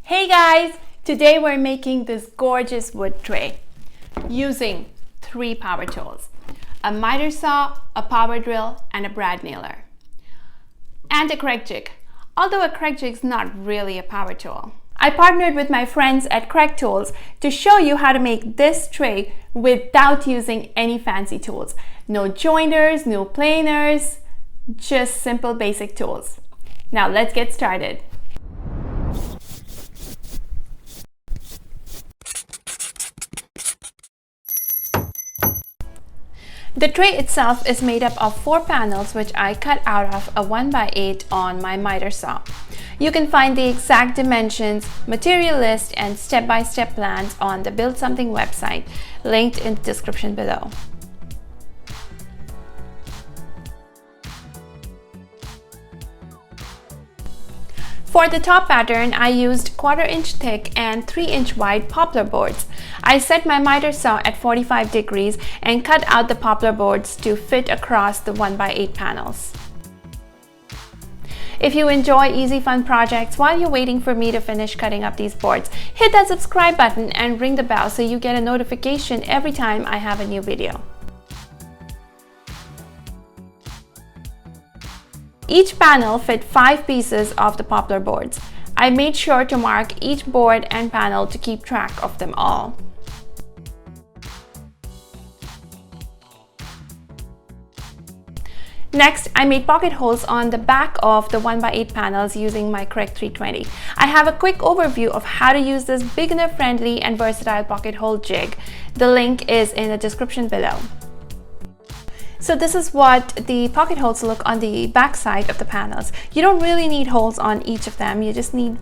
Hey guys! Today we're making this gorgeous wood tray using 3 power tools: a miter saw, a power drill, and a brad nailer. And a Kreg Jig, although a Kreg Jig is not really a power tool. I partnered with my friends at Kreg Tools to show you how to make this tray without using any fancy tools. No jointers, no planers, just simple basic tools. Now let's get started. The tray itself is made up of 4 panels which I cut out of a 1x8 on my miter saw. You can find the exact dimensions, material list, and step-by-step plans on the Build Something website, linked in the description below. For the top pattern, I used 1/4 inch thick and 3 inch wide poplar boards. I set my miter saw at 45 degrees and cut out the poplar boards to fit across the 1x8 panels. If you enjoy easy fun projects while you're waiting for me to finish cutting up these boards, hit that subscribe button and ring the bell so you get a notification every time I have a new video. Each panel fit 5 pieces of the poplar boards. I made sure to mark each board and panel to keep track of them all. Next, I made pocket holes on the back of the 1x8 panels using my Kreg 320. I have a quick overview of how to use this beginner-friendly and versatile pocket hole jig. The link is in the description below. So this is what the pocket holes look on the back side of the panels. You don't really need holes on each of them. You just need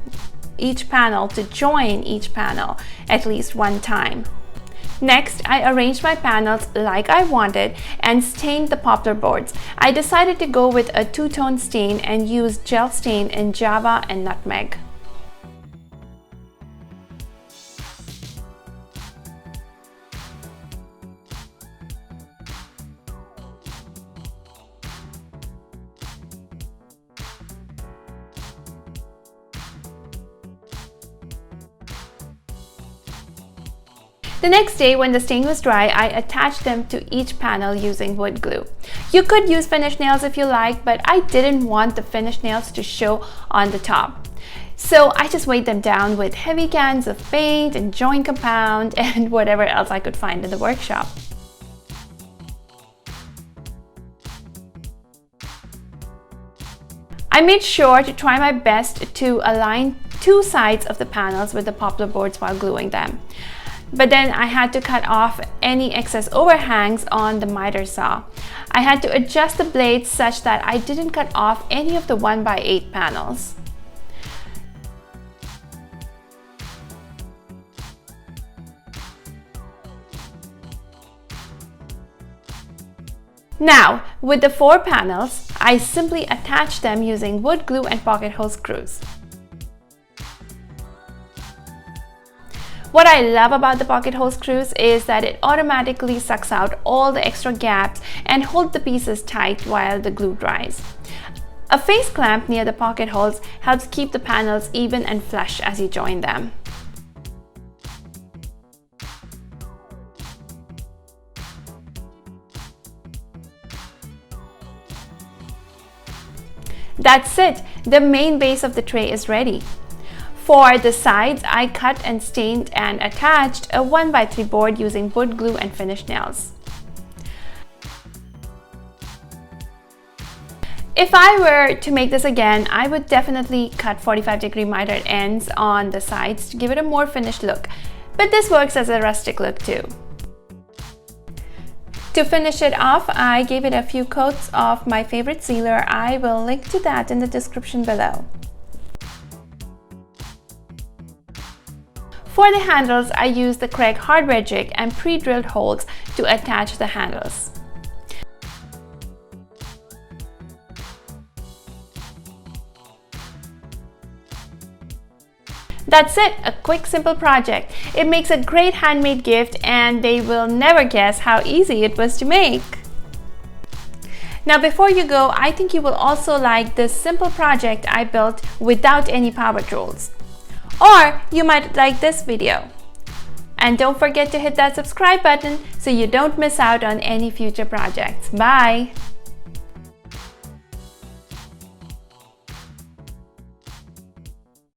each panel to join each panel at least one time. Next, I arranged my panels like I wanted and stained the poplar boards. I decided to go with a 2-tone stain and use gel stain in Java and Nutmeg. The next day, when the stain was dry, I attached them to each panel using wood glue. You could use finish nails if you like, but I didn't want the finish nails to show on the top. So I just weighed them down with heavy cans of paint and joint compound and whatever else I could find in the workshop. I made sure to try my best to align 2 sides of the panels with the poplar boards while gluing them. But then I had to cut off any excess overhangs on the miter saw. I had to adjust the blades such that I didn't cut off any of the 1x8 panels. Now, with the 4 panels, I simply attach them using wood glue and pocket hole screws. What I love about the pocket hole screws is that it automatically sucks out all the extra gaps and holds the pieces tight while the glue dries. A face clamp near the pocket holes helps keep the panels even and flush as you join them. That's it! The main base of the tray is ready. For the sides, I cut and stained and attached a 1x3 board using wood glue and finish nails. If I were to make this again, I would definitely cut 45-degree mitered ends on the sides to give it a more finished look, but this works as a rustic look too. To finish it off, I gave it a few coats of my favorite sealer. I will link to that in the description below. For the handles, I used the Kreg hardware jig and pre-drilled holes to attach the handles. That's it, a quick, simple project. It makes a great handmade gift and they will never guess how easy it was to make. Now before you go, I think you will also like this simple project I built without any power tools. Or you might like this video. And don't forget to hit that subscribe button so you don't miss out on any future projects. Bye!